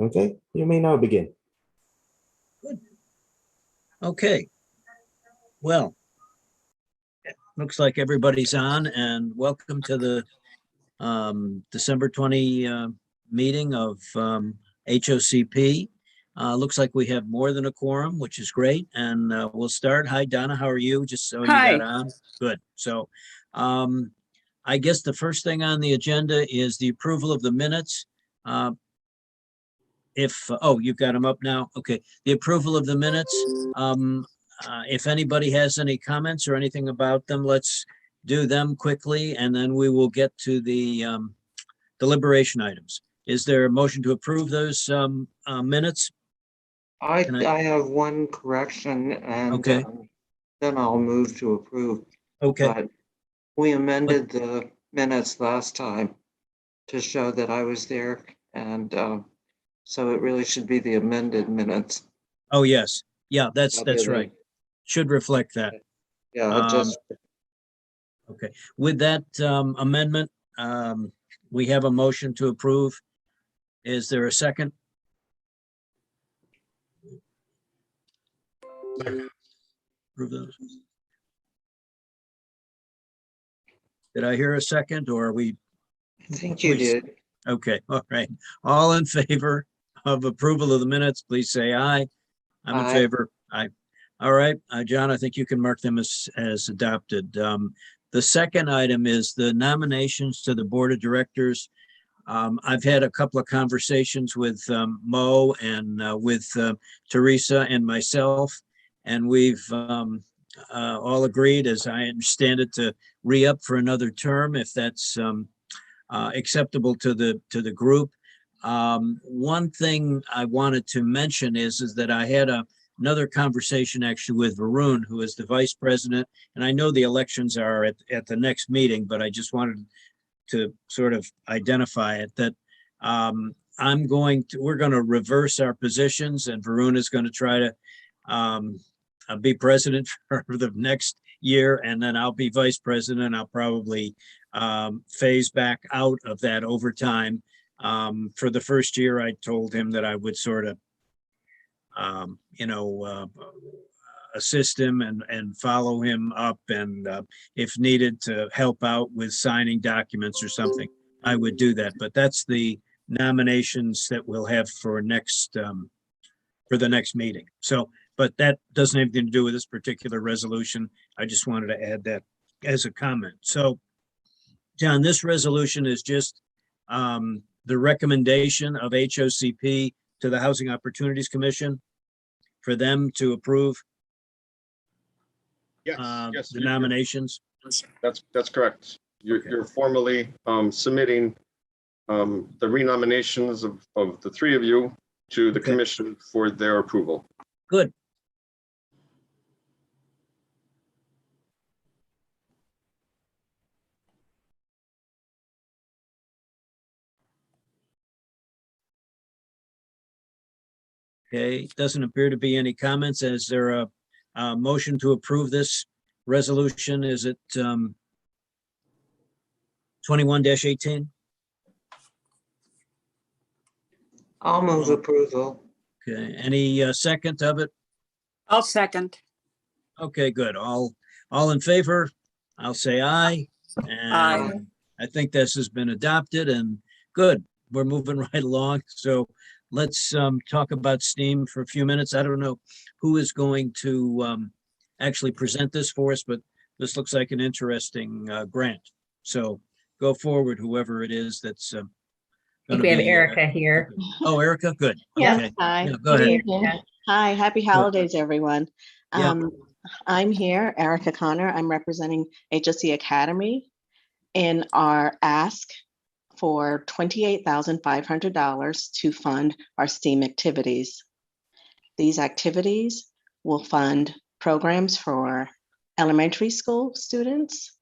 Okay, you may now begin. Okay. Well, looks like everybody's on, and welcome to the December 20 meeting of HOCP. Looks like we have more than a quorum, which is great, and we'll start. Hi, Donna, how are you? Just so you got on. Good. So I guess the first thing on the agenda is the approval of the minutes. Oh, you've got them up now. Okay, the approval of the minutes. If anybody has any comments or anything about them, let's do them quickly, and then we will get to the deliberation items. Is there a motion to approve those minutes? I have one correction, and Okay. then I'll move to approve. Okay, But we amended the minutes last time to show that I was there, and so it really should be the amended minutes. oh, yes, yeah, that's rather than- right. Should reflect that. Yeah, just Okay, with that amendment, we have a motion to approve. Is there a second? Approve those. Did I hear a second, or are we? I think you did. Okay, all right. All in favor of approval of the minutes, please say aye. I'm in Aye. favor. Aye. All right, John, I think you can mark them as adopted. The second item is the nominations to the Board of Directors. I've had a couple of conversations with Mo and with Teresa and myself, and we've all agreed, as I understand it, to re-up for another term if that's acceptable to the group. One thing I wanted to mention is that I had another conversation actually with Varun, who is the vice president, and I know the elections are at the next meeting, but I just wanted to sort of identify it that we're going to reverse our positions, and Varun is going to try to be president for the next year, and then I'll be vice president. I'll probably phase back out of that over time. For the first year, I told him that I would sort of, assist him and follow him up, and if needed to help out with signing documents or something, I would do that. But that's the nominations that we'll have for the next meeting. So, but that doesn't have anything to do with this particular resolution. I just wanted to add that as a comment. So, John, this resolution is just the recommendation of HOCP to the Housing Opportunities Commission for them to approve Yes, the nominations. that's correct. You're formally submitting the renominations of the three of you to the Okay. commission for their approval. Good. Okay, doesn't appear to be any comments. Is there a motion to approve this resolution? Is it 21-18? I'll move approval. Okay, any second of it? I'll second. Okay, good. All in favor? I'll say aye. Aye. And I think this has been adopted, and good. We're moving right along. So let's talk about STEAM for a few minutes. I don't know who is going to actually present this for us, but this looks like an interesting grant. So go forward, whoever it is that's I think we have Erica here. Oh, Erica, good. Yes, Okay. Hi. Yeah, go Good ahead. evening. Hi, happy holidays, everyone. Yeah. I'm here, Erica Connor. I'm representing HLC Academy in our ask for $28,500 to fund our STEAM activities. These activities will fund programs for elementary school students,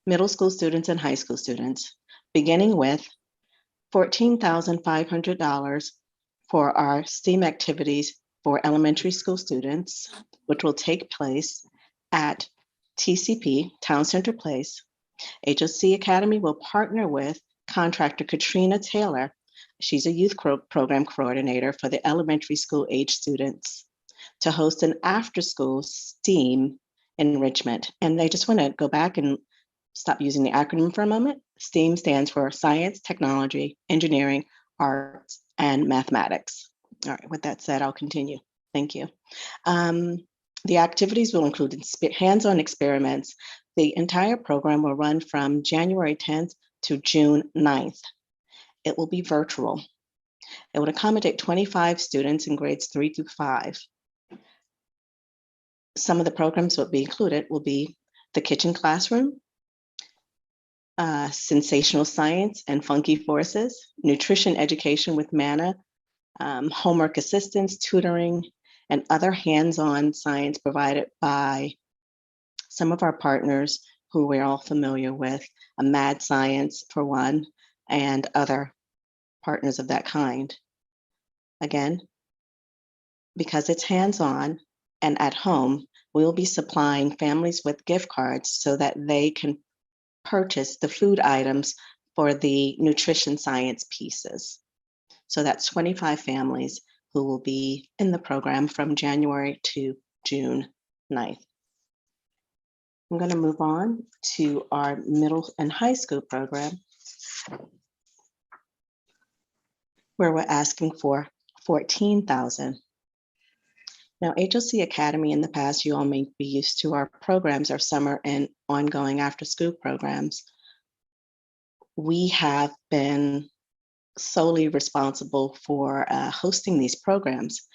middle school students, and high school students, beginning with $14,500 for our STEAM activities for elementary school students, which will take place at TCP, Town Center Place. HLC Academy will partner with contractor Katrina Taylor She's a youth program coordinator for the elementary school age students to host an after-school STEAM enrichment. And I just want to go back and stop using the acronym for a moment. STEAM stands for science, technology, engineering, arts, and mathematics. All right, with that said, I'll continue. Thank you. The activities will include hands-on experiments. The entire program will run from January 10th to June 9th. It will be virtual. It would accommodate 25 students in grades 3 through 5. Some of the programs will be included will be the kitchen classroom, sensational science and funky forces, nutrition education with manna, homework assistance, tutoring, and other hands-on science provided by some of our partners who we're all familiar with, Mad Science for one, and other partners of that kind. Again, because it's hands-on and at home, we will be supplying families with gift cards so that they can purchase the food items for the nutrition science pieces. So that's 25 families who will be in the program from January to June 9th. I'm going to move on to our middle and high school program, where we're asking for $14,000. Now, HLC Academy in the past, you all may be used to our programs, our summer and ongoing after-school programs. We have been solely responsible for hosting these programs.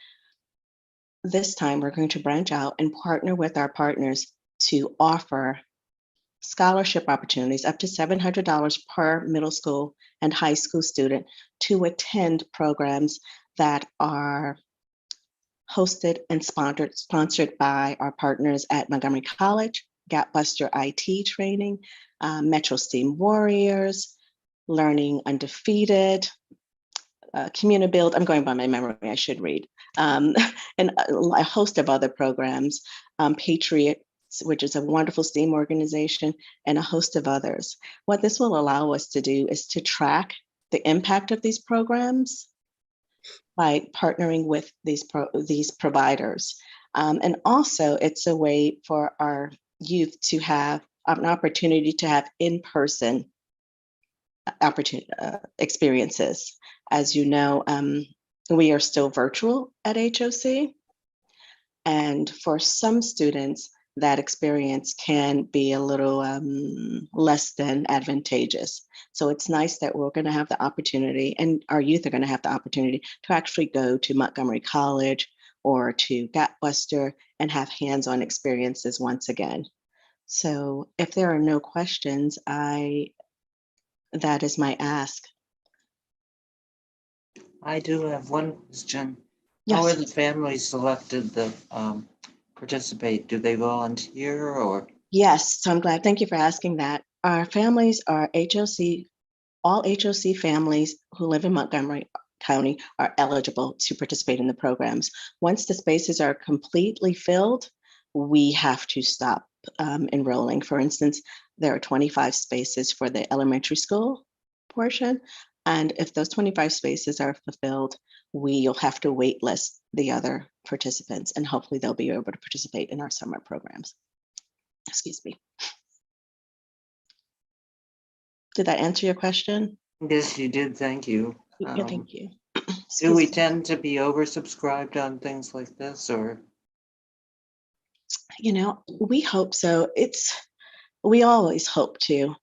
This time, we're going to branch out and partner with our partners to offer scholarship opportunities up to $700 per middle school and high school student to attend programs that are hosted and sponsored by our partners at Montgomery College, Gapbuster IT training, Metro STEAM Warriors, Learning Undefeated, CommuniBuild. I'm going by my memory, I should read, and a host of other programs, Patriots, which is a wonderful STEAM organization, and a host of others. What this will allow us to do is to track the impact of these programs by partnering with these providers. And also it's a way for our youth to have an opportunity to have in-person experiences. As you know, we are still virtual at HOC. And for some students, that experience can be a little less than advantageous. So it's nice that we're going to have the opportunity, and our youth are going to have the opportunity to actually go to Montgomery College or to Gapbuster and have hands-on experiences once again. So if there are no questions, that is my ask. I do have one question. Yes. How are the families selected to participate? Do they volunteer or? Yes, so I'm glad. Thank you for asking that. Our families are HLC, all HLC families who live in Montgomery County are eligible to participate in the programs. Once the spaces are completely filled, we have to stop enrolling. For instance, there are 25 spaces for the elementary school portion. And if those 25 spaces are fulfilled, we'll have to wait list the other participants, and hopefully they'll be able to participate in our summer programs. Excuse me. Did that answer your question? Yes, you did. Thank you. Yeah, thank you. Do we Excuse me. tend to be oversubscribed on things like this, or? You know, we hope so. We always hope to.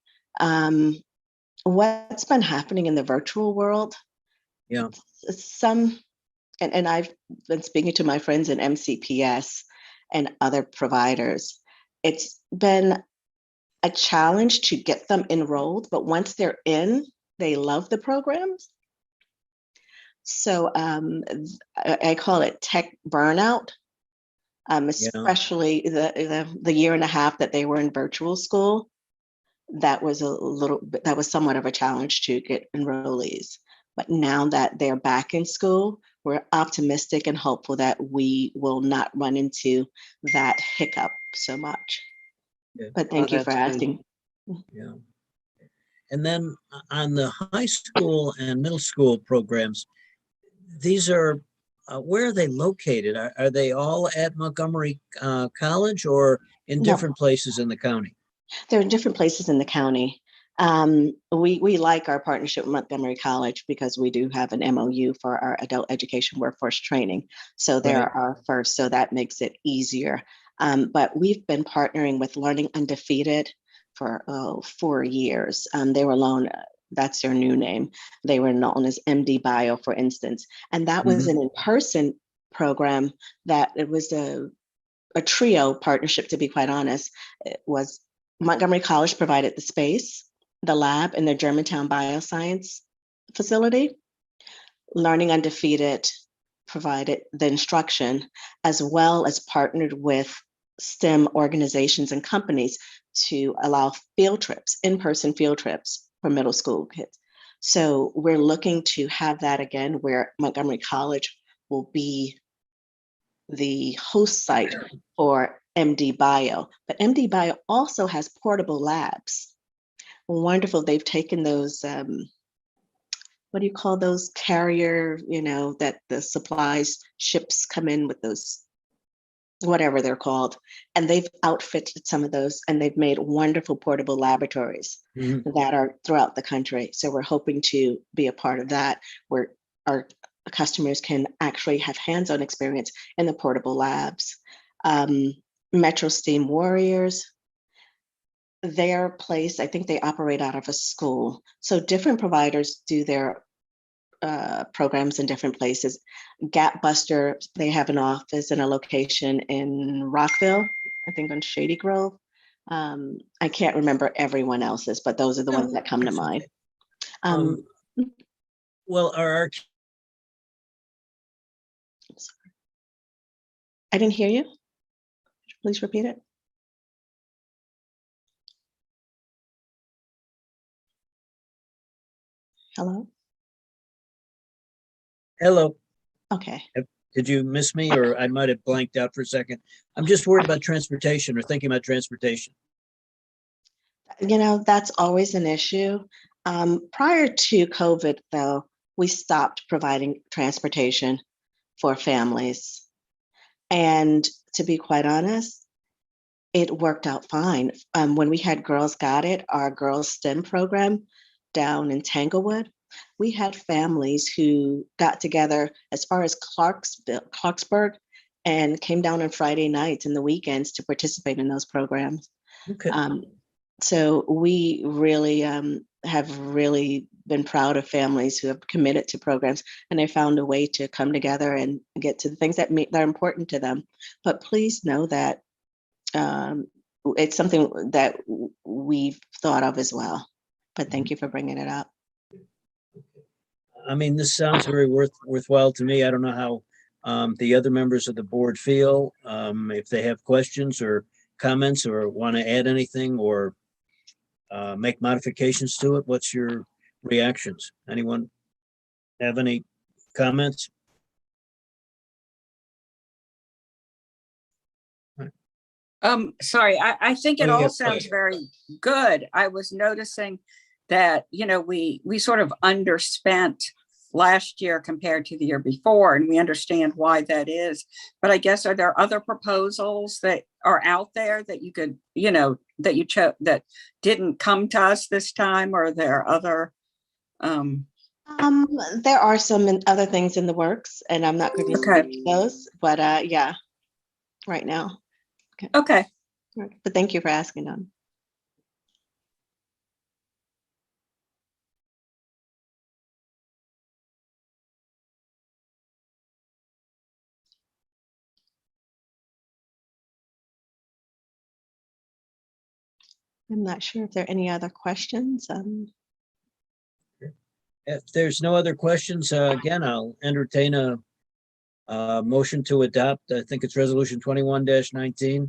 What's been happening in the virtual world? Yeah. And I've been speaking to my friends in MCPS and other providers. It's been a challenge to get them enrolled, but once they're in, they love the programs. So I call it tech burnout, especially the year and a half that they were in virtual school. That was somewhat of a challenge to get enrollees. But now that they're back in school, we're optimistic and hopeful that we will not run into that hiccup so much. Yeah. But thank you for that's good. asking. Yeah. And then on the high school and middle school programs, these are, where are they located? Are they all at Montgomery College or in No. different places in the county? They're in different places in the county. We like our partnership with Montgomery College because we do have an MOU for our adult education workforce training. So they're Right. our first, so that makes it easier. But we've been partnering with Learning Undefeated for 4 years. They were known, that's their new name. They were known as MD Bio, for instance. And that was an in-person program that it was a trio partnership, to be quite honest. It was Montgomery College provided the space, the lab, and the Germantown Bioscience facility. Learning Undefeated provided the instruction, as well as partnered with STEM organizations and companies to allow field trips, in-person field trips for middle school kids. So we're looking to have that again, where Montgomery College will be the host site for MD Bio, but MD Bio also has portable labs. Wonderful. They've taken those, what do you call those carrier, that the supplies ships come in with those, whatever they're called. And they've outfitted some of those and they've made wonderful portable laboratories that are throughout the country. So we're hoping to be a part of that, where our customers can actually have hands-on experience in the portable labs. Metro Steam Warriors, their place, I think they operate out of a school. So different providers do their programs in different places. Gap Buster, they have an office and a location in Rockville, I think on Shady Grove. I can't remember everyone else's, but those are the ones that come to mind. Well, are I didn't hear you. Please repeat it. Hello? hello? Okay. Did you miss me, or I might have blanked out for a second? I'm just worried about transportation or thinking about transportation. That's always an issue. Prior to COVID, though, we stopped providing transportation for families. And to be quite honest, it worked out fine. When we had Girls Got It, our girls STEM program down in Tanglewood, we had families who got together as far as Clarksburg and came down on Friday nights and the weekends to participate in those programs. Okay. So we really have really been proud of families who have committed to programs and they found a way to come together and get to the things that are important to them. But please know that it's something that we've thought of as well. But thank you for bringing it up. I mean, this sounds very worthwhile to me. I don't know how the other members of the board feel, if they have questions or comments or want to add anything or make modifications to it. What's your reactions? Anyone have any comments? Sorry, I think it Oh, yeah, all sounds very good. I was noticing that, we sort of underspent last year compared to the year before, and we understand why that is. But I guess, are there other proposals that are out there that you could, that you chose that didn't come to us this time, or are there other? There are some other things in the works, and I'm not going to speak to those, but yeah, right now. Okay. But thank you for asking them. I'm not sure if there are any other questions. If there's no other questions, again, I'll entertain a motion to adopt. I think it's resolution 21-19.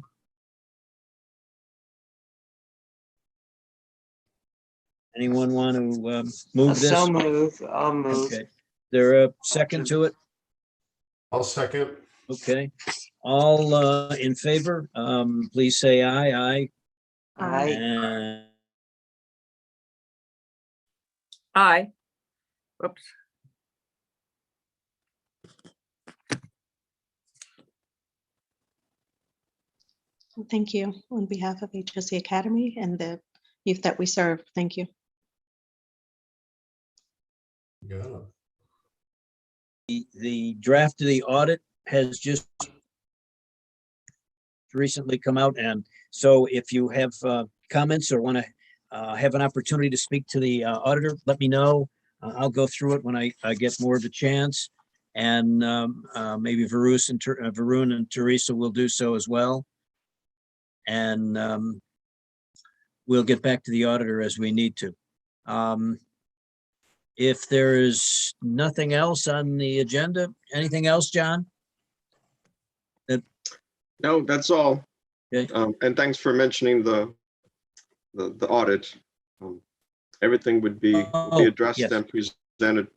Anyone want to move this? So move, I'll move. Okay. There a second to it? I'll second. Okay. All in favor, please say aye. Aye. Aye. Aye. Whoops. Thank you on behalf of HLC Academy and the youth that we serve. Thank you. Yeah. The draft of the audit has just recently come out, and so if you have comments or want to have an opportunity to speak to the auditor, let me know. I'll go through it when I get more of a chance, and maybe Varun and Teresa will do so as well. And we'll get back to the auditor as we need to. If there is nothing else on the agenda, anything else, John? No, that's all. Okay. And thanks for mentioning the audit. Everything would be addressed yes. and presented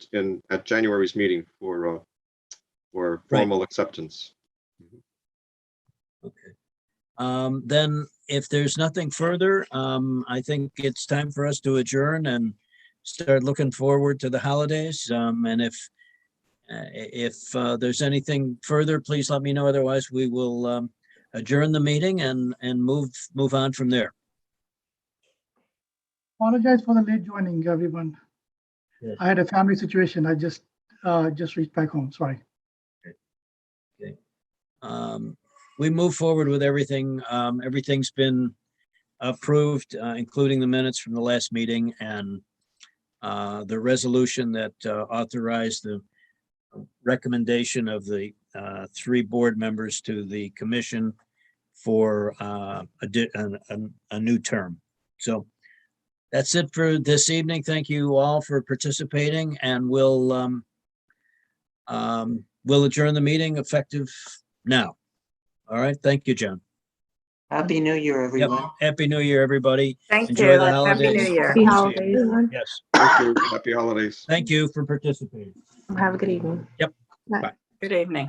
at January's meeting for formal acceptance. Okay. Then if there's nothing further, I think it's time for us to adjourn and start looking forward to the holidays. And if there's anything further, please let me know. Otherwise, we will adjourn the meeting and move on from there. Apologize for the late joining, everyone. Yes. I had a family situation. I just reached back home. Sorry. Okay. We move forward with everything. Everything's been approved, including the minutes from the last meeting and the resolution that authorized the recommendation of the 3 board members to the commission for a new term. So that's it for this evening. Thank you all for participating, and we'll adjourn the meeting effective now. All right. Thank you, John. Happy New Year, Yep. everyone. Happy New Year, everybody. Thank Enjoy you. the Happy holidays. New Year. Happy holidays. Yes. Thank you. Happy holidays. Thank you for participating. Have a good evening. Good evening.